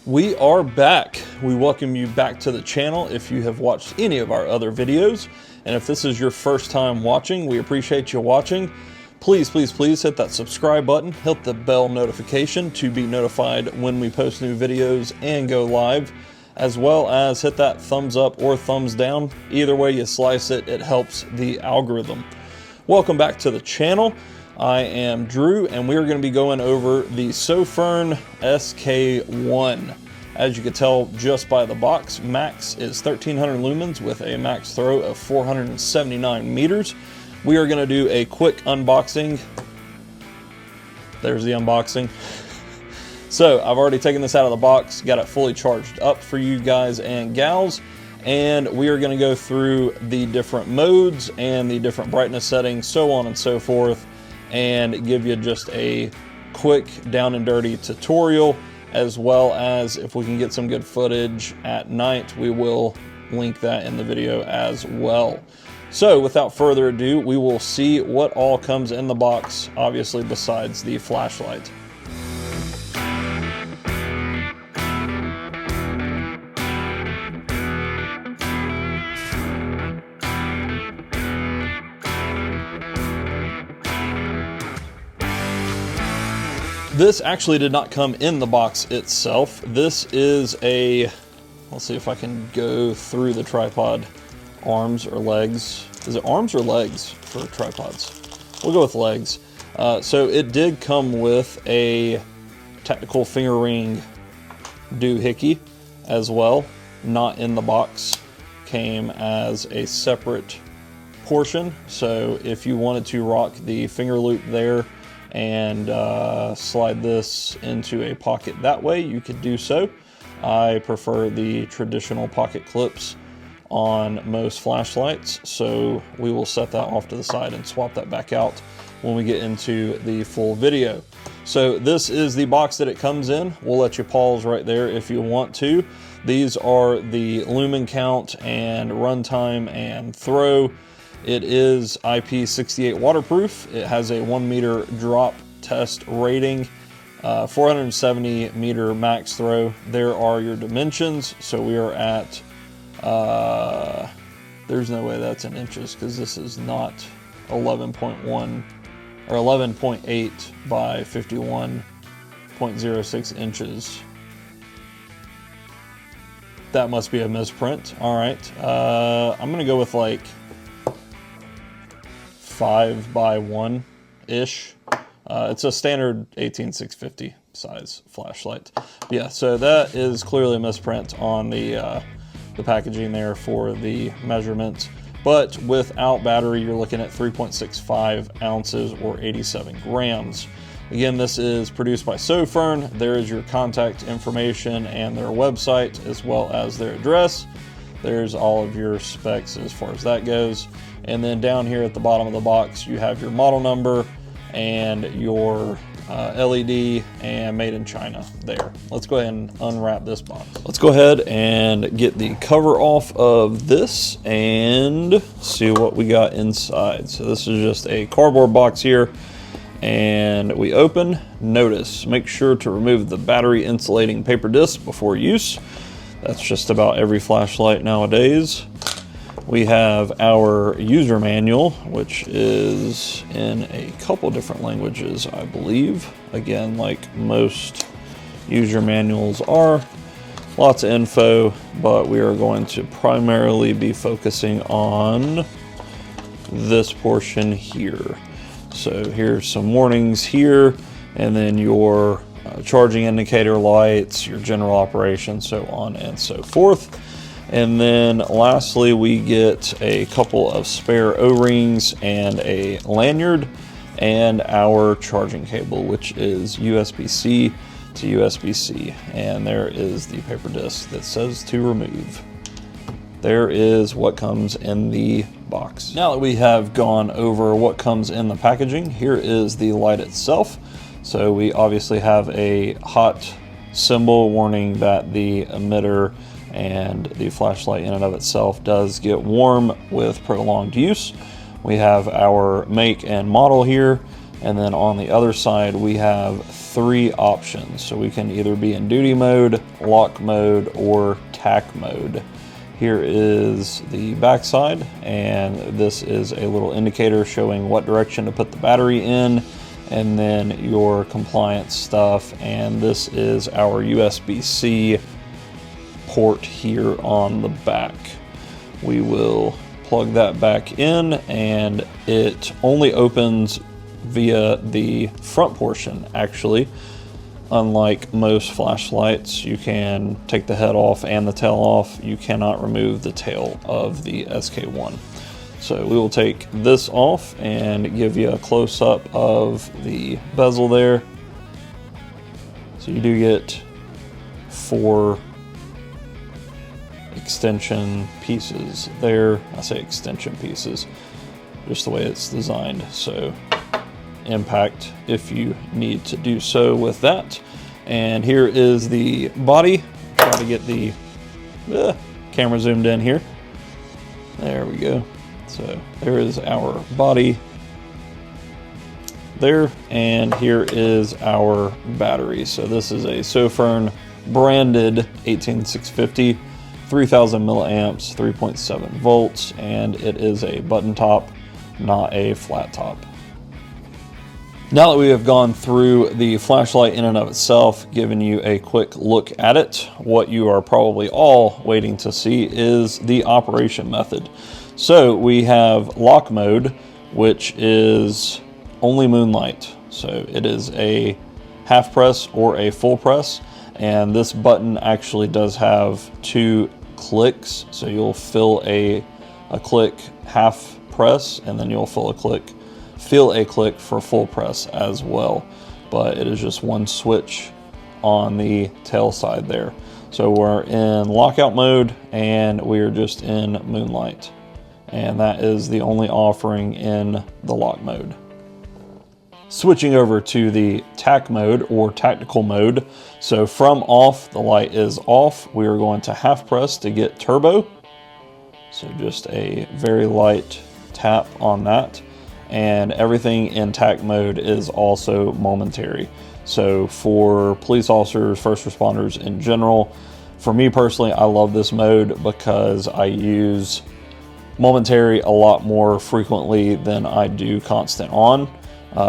We are back. We welcome you back to the channel if you have watched any of our other videos. And if this is your first time watching, we appreciate you watching. Please hit that subscribe button, hit the bell notification to be notified when we post new videos and go live, as well as hit that thumbs up or thumbs down. Either way you slice it, it helps the algorithm. Welcome back to the channel. I am Drew, and we are going to be going over the Sofirn SK1. As you can tell just by the box, max is 1300 lumens with a max throw of 479 meters. We are going to do a quick unboxing. There's the unboxing. So I've already taken this out of the box, got it fully charged up for you guys and gals, and we are going to go through the different modes and the different brightness settings, so on and so forth, and give you just a quick down and dirty tutorial, as well as if we can get some good footage at night, we will link that in the video as well. So without further ado, we will see what all comes in the box, obviously besides the flashlight. This actually did not come in the box itself. This is a, let's see if I can go through the tripod arms or legs. Is it arms or legs for tripods? We'll go with legs. So it did come with a tactical finger ring doohickey as well, not in the box. Came as a separate portion. So if you wanted to rock the finger loop there and slide this into a pocket that way, you could do so. I prefer the traditional pocket clips on most flashlights, so we will set that off to the side and swap that back out when we get into the full video. So this is the box that it comes in. We'll let you pause right there if you want to. These are the lumen count and runtime and throw. It is IP68 waterproof. It has a 1 meter drop test rating, 470 meter max throw. There are your dimensions. So we are at, there's no way that's in inches because this is not 11.1 or 11.8 by 51.06 inches. That must be a misprint. All right. I'm going to go with like 5 by 1-ish. It's a standard 18650 size flashlight. Yeah, so that is clearly a misprint on the packaging there for the measurements. But without battery, you're looking at 3.65 ounces or 87 grams. Again, this is produced by Sofirn. There is your contact information and their website, as well as their address. There's all of your specs as far as that goes. And then down here at the bottom of the box, you have your model number and your LED and made in China there. Let's go ahead and unwrap this box. Let's go ahead and get the cover off of this and see what we got inside. So this is just a cardboard box here, and we open. Notice, make sure to remove the battery insulating paper disc before use. That's just about every flashlight nowadays. We have our user manual, which is in a couple different languages, I believe. Again, like most user manuals are. Lots of info, but we are going to primarily be focusing on this portion here. So here's some warnings here, and then your charging indicator lights, your general operation, so on and so forth. And then lastly, we get a couple of spare O-rings and a lanyard and our charging cable, which is USB-C to USB-C. And there is the paper disc that says to remove. There is what comes in the box. Now that we have gone over what comes in the packaging, here is the light itself. So we obviously have a hot symbol warning that the emitter and the flashlight in and of itself does get warm with prolonged use. We have our make and model here. And then on the other side, we have 3 options. So we can either be in duty mode, lock mode, or tack mode. Here is the back side, and this is a little indicator showing what direction to put the battery in, and then your compliance stuff. And this is our USB-C port here on the back. We will plug that back in, and it only opens via the front portion, actually. Unlike most flashlights, you can take the head off and the tail off. You cannot remove the tail of the SK1. So we will take this off and give you a close-up of the bezel there. So you do get 4 extension pieces there. I say extension pieces, just the way it's designed. So impact if you need to do so with that. And here is the body. Try to get the camera zoomed in here. There we go. So there is our body there, and here is our battery. So this is a Sofirn branded 18650, 3000 milliamps, 3.7 volts, and it is a button top, not a flat top. Now that we have gone through the flashlight in and of itself, given you a quick look at it, what you are probably all waiting to see is the operation method. So we have lock mode, which is only moonlight. So it is a half press or a full press, and this button actually does have 2 clicks. So you'll fill a click half press, and then you'll feel a click for full press as well. But it is just one switch on the tail side there. So we're in lockout mode, and we are just in moonlight. And that is the only offering in the lock mode. Switching over to the tack mode or tactical mode. So from off, the light is off. We are going to half press to get turbo. So just a very light tap on that. And everything in tack mode is also momentary. So for police officers, first responders in general, for me personally, I love this mode because I use momentary a lot more frequently than I do constant on.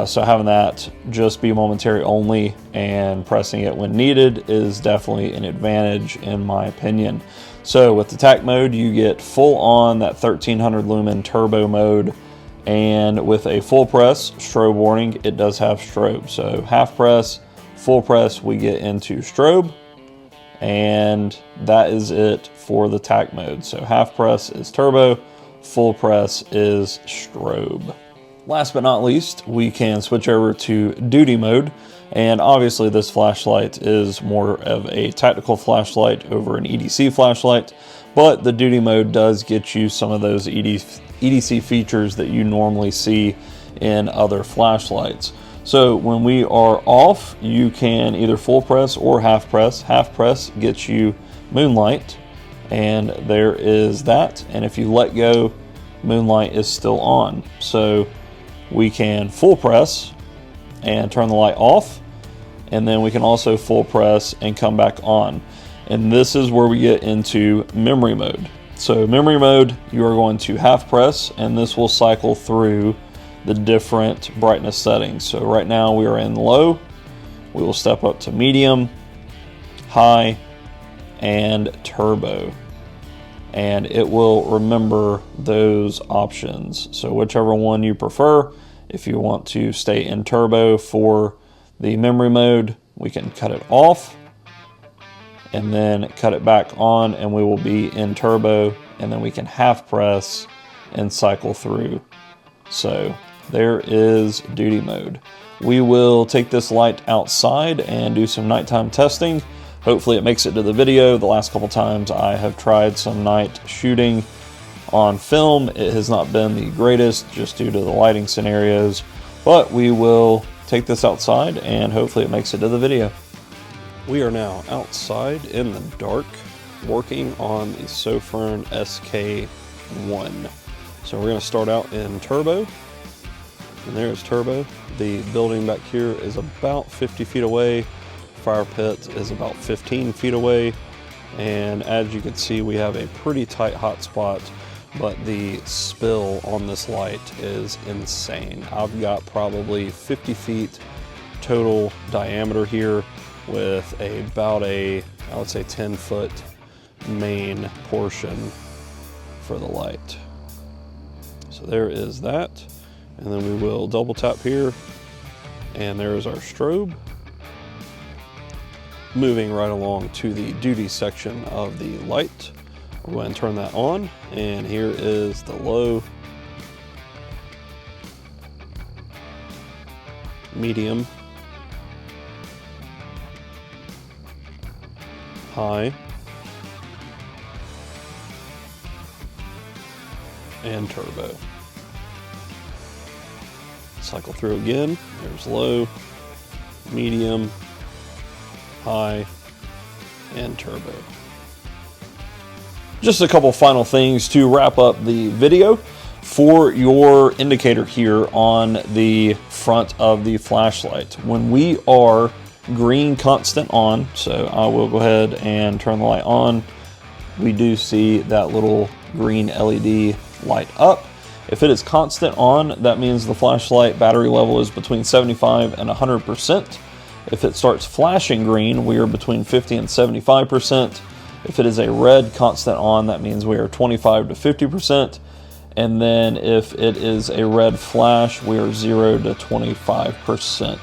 So having that just be momentary only and pressing it when needed is definitely an advantage in my opinion. So with the tack mode, you get full on that 1300 lumen turbo mode. And with a full press, strobe warning, it does have strobe. So half press, full press, we get into strobe. And that is it for the tack mode. So half press is turbo, full press is strobe. Last but not least, we can switch over to duty mode. And obviously this flashlight is more of a tactical flashlight over an EDC flashlight, but the duty mode does get you some of those EDC features that you normally see in other flashlights. So when we are off, you can either full press or half press. Half press gets you moonlight, and there is that. And if you let go, moonlight is still on. So we can full press and turn the light off, and then we can also full press and come back on. And this is where we get into memory mode. So memory mode, you are going to half press, and this will cycle through the different brightness settings. So right now we are in low. We will step up to medium, high, and turbo. And it will remember those options. So whichever one you prefer, if you want to stay in turbo for the memory mode, we can cut it off and then cut it back on, and we will be in turbo, and then we can half press and cycle through. So there is duty mode. We will take this light outside and do some nighttime testing. Hopefully it makes it to the video. The last couple times I have tried some night shooting on film, it has not been the greatest just due to the lighting scenarios, but we will take this outside and hopefully it makes it to the video. We are now outside in the dark working on the Sofirn SK1. So we're going to start out in turbo, and there's turbo, The building back here is about 50 feet away. Fire pit is about 15 feet away. And as you can see, we have a pretty tight hot spot, but the spill on this light is insane. I've got probably 50 feet total diameter here with about a, I would say 10-foot main portion for the light. So there is that. And then we will double tap here, and there is our strobe. Moving right along to the duty section of the light. We'll go ahead and turn that on, and here is the low, medium, high, and turbo. Cycle through again. There's low, medium, high, and turbo. Just a couple final things to wrap up the video. For your indicator here on the front of the flashlight, when we are green constant on, so I will go ahead and turn the light on, we do see that little green LED light up. If it is constant on, that means the flashlight battery level is between 75 and 100%. If it starts flashing green, we are between 50 and 75%. If it is a red constant on, that means we are 25 to 50%. And then if it is a red flash, we are 0 to 25%.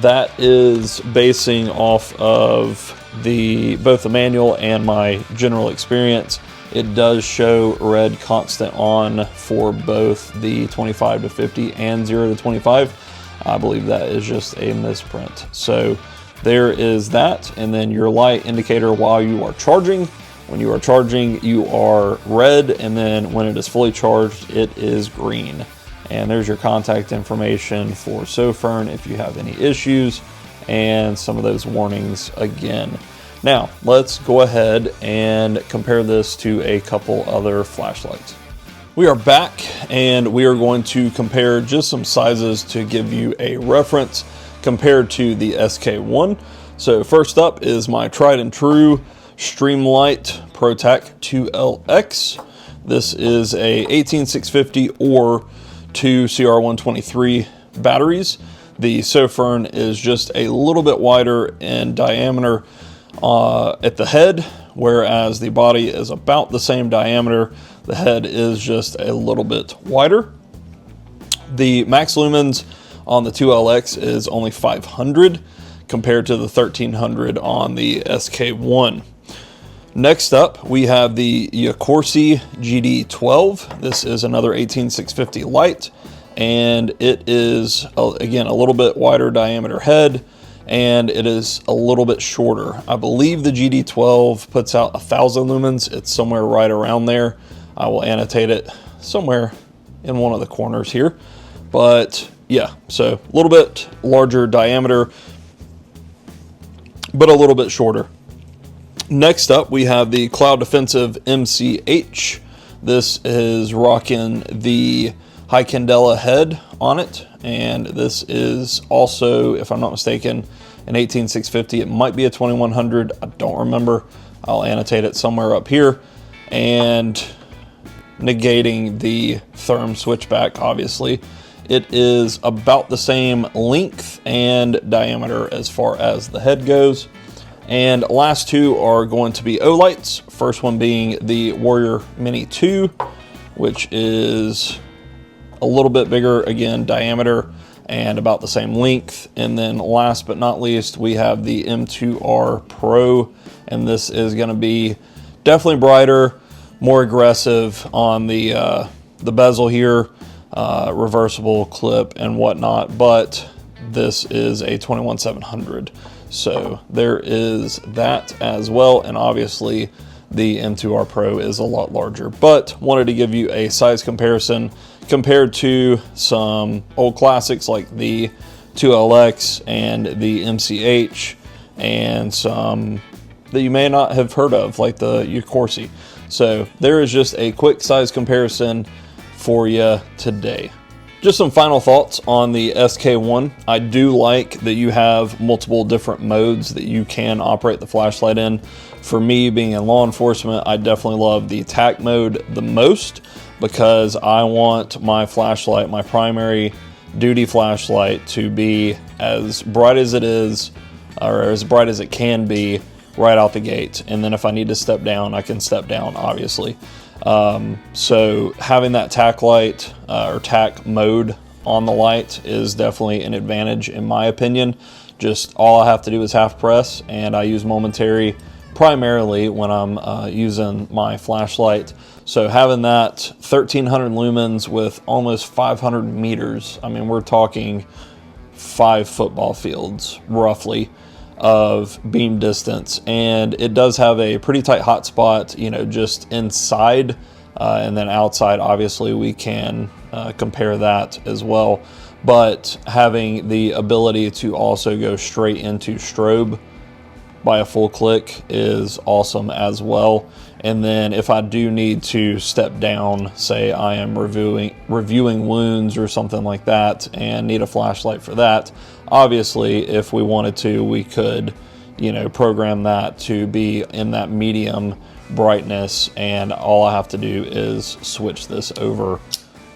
That is basing off of both the manual and my general experience. It does show red constant on for both the 25 to 50 and 0 to 25. I believe that is just a misprint. So there is that. And then your light indicator while you are charging. When you are charging, you are red, and then when it is fully charged, it is green. And there's your contact information for Sofirn if you have any issues, and some of those warnings again. Now, let's go ahead and compare this to a couple other flashlights. We are back, and we are going to compare just some sizes to give you a reference compared to the SK1. So first up is my tried and true Streamlight ProTac 2LX. This is a 18650 or 2 CR123 batteries. The Sofirn is just a little bit wider in diameter at the head, whereas the body is about the same diameter. The head is just a little bit wider. The max lumens on the 2LX is only 500 compared to the 1300 on the SK1. Next up, we have the Yakorsi GD12. This is another 18650 light, and it is, again, a little bit wider diameter head, and it is a little bit shorter. I believe the GD12 puts out 1000 lumens. It's somewhere right around there. I will annotate it somewhere in one of the corners here. But yeah, so a little bit larger diameter, but a little bit shorter. Next up, we have the Cloud Defensive MCH. This is rocking the high candela head on it, and this is also, if I'm not mistaken, an 18650. It might be a 2100. I don't remember. I'll annotate it somewhere up here. And negating the therm switchback, obviously, it is about the same length and diameter as far as the head goes. And last two are going to be O-lights. First one being the Warrior Mini 2, which is a little bit bigger, again, diameter and about the same length. And then last but not least, we have the M2R Pro, and this is going to be definitely brighter, more aggressive on the bezel here, reversible clip and whatnot, but this is a 21700. So there is that as well, and obviously the M2R Pro is a lot larger, but wanted to give you a size comparison compared to some old classics like the 2LX and the MCH, and some that you may not have heard of like the Yakorsi. So there is just a quick size comparison for you today. Just some final thoughts on the SK1. I do like that you have multiple different modes that you can operate the flashlight in. For me, being in law enforcement, I definitely love the TAC mode the most, because I want my flashlight, my primary duty flashlight, to be as bright as it is, or as bright as it can be, right out the gate. And then if I need to step down, I can step down, obviously. So having that TAC light or TAC mode on the light is definitely an advantage in my opinion. Just all I have to do is half press, and I use momentary primarily when I'm using my flashlight. So having that 1300 lumens with almost 500 meters, I mean, we're talking 5 football fields roughly of beam distance, and it does have a pretty tight hotspot, you know, just inside, and then outside obviously we can compare that as well. But having the ability to also go straight into strobe by a full click is awesome as well. And then if I do need to step down, say I am reviewing wounds or something like that and need a flashlight for that, obviously if we wanted to, we could, you know, program that to be in that medium brightness, and all I have to do is switch this over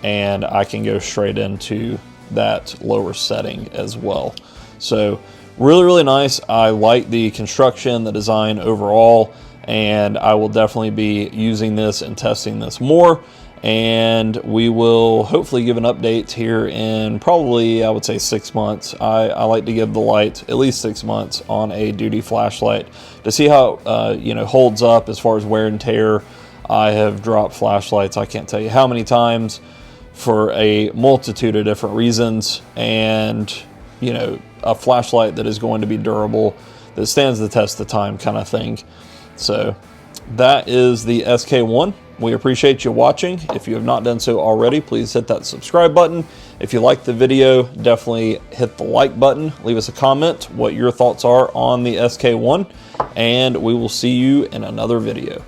and I can go straight into that lower setting as well. So really nice. I like the construction, the design overall, and I will definitely be using this and testing this more, and we will hopefully give an update here in probably, I would say, 6 months. I like to give the light at least 6 months on a duty flashlight to see how you know, holds up as far as wear and tear. I have dropped flashlights, I can't tell you how many times, for a multitude of different reasons, and you know, a flashlight that is going to be durable, that stands the test of time, kind of thing. So that is the SK1. We appreciate you watching. If you have not done so already, please hit that subscribe button. If you liked the video, definitely hit the like button. Leave us a comment what your thoughts are on the SK1, and we will see you in another video.